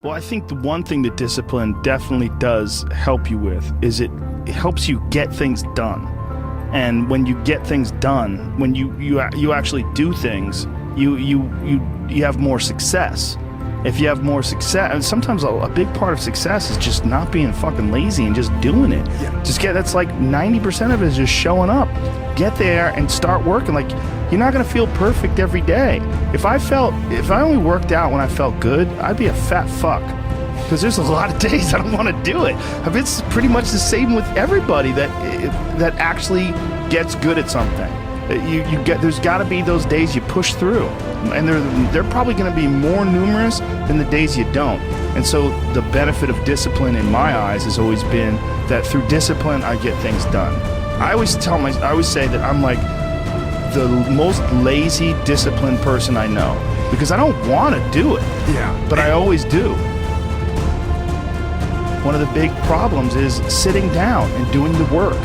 Well, I think the one thing that discipline definitely does help you with is it helps you get things done. And when you get things done, when you actually do things, you have more success. If you have more success, and sometimes a big part of success is just not being fucking lazy and just doing it. Yeah. That's like 90% of it is just showing up. Get there and start working. Like, you're not gonna feel perfect every day. If I only worked out when I felt good, I'd be a fat fuck. Because there's a lot of days I don't want to do it. It's pretty much the same with everybody that actually gets good at something. There's got to be those days you push through, and they're probably going to be more numerous than the days you don't. And so the benefit of discipline in my eyes has always been that through discipline I get things done. I always say that I'm like the most lazy, disciplined person I know, because I don't want to do it. Yeah. But I always do. One of the big problems is sitting down and doing the work.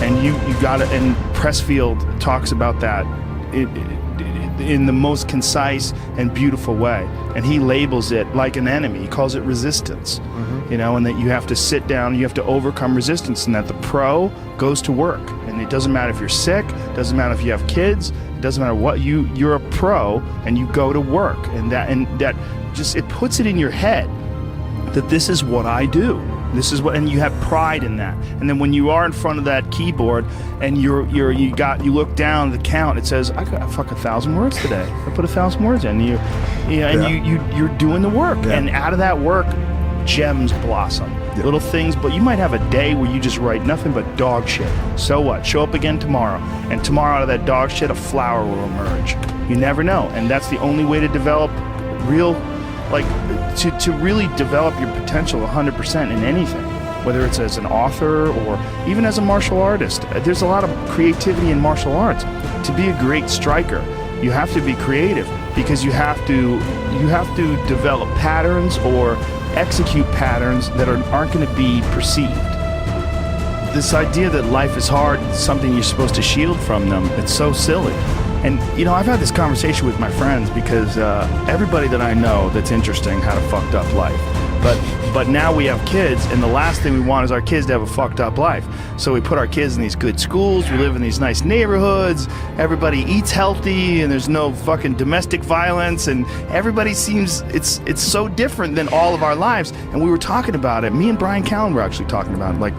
And you gotta, and Pressfield talks about that in the most concise and beautiful way. And he labels it like an enemy. He calls it resistance. Mm-hmm. And that you have to sit down, you have to overcome resistance, and that the pro goes to work. And it doesn't matter if you're sick, it doesn't matter if you have kids, it doesn't matter what, you're a pro and you go to work. And that just, it puts it in your head that this is what I do. And you have pride in that. And then when you are in front of that keyboard and you look down at the count, it says, I got 1,000 words today. I put 1,000 words in. You're doing the work. Yeah. And out of that work, gems blossom. Yeah. Little things, but you might have a day where you just write nothing but dog shit. So what? Show up again tomorrow. And tomorrow out of that dog shit, a flower will emerge. You never know. And that's the only way to develop to really develop your potential 100% in anything, whether it's as an author or even as a martial artist. There's a lot of creativity in martial arts. To be a great striker, you have to be creative, because you have to develop patterns or execute patterns that aren't going to be perceived. This idea that life is hard is something you're supposed to shield from them, it's so silly. And, I've had this conversation with my friends, because everybody that I know that's interesting had a fucked up life. But now we have kids, and the last thing we want is our kids to have a fucked up life. So we put our kids in these good schools, we live in these nice neighborhoods, everybody eats healthy, and there's no fucking domestic violence, and everybody seems, it's so different than all of our lives. And we were talking about it, me and Brian Callen were actually talking about it, like,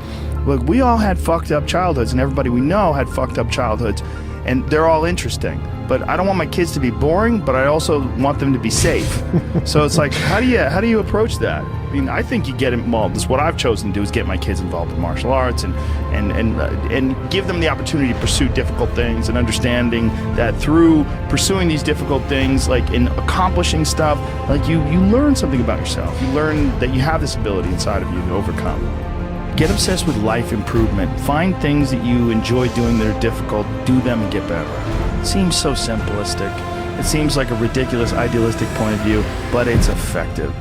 look, we all had fucked up childhoods, and everybody we know had fucked up childhoods. And they're all interesting, but I don't want my kids to be boring, but I also want them to be safe. So it's like, how do you approach that? I mean, I think you get involved. This is what I've chosen to do, is get my kids involved in martial arts and give them the opportunity to pursue difficult things, and understanding that through pursuing these difficult things, like in accomplishing stuff, like you learn something about yourself. You learn that you have this ability inside of you to overcome. Get obsessed with life improvement. Find things that you enjoy doing that are difficult, do them and get better. It seems so simplistic. It seems like a ridiculous, idealistic point of view, but it's effective.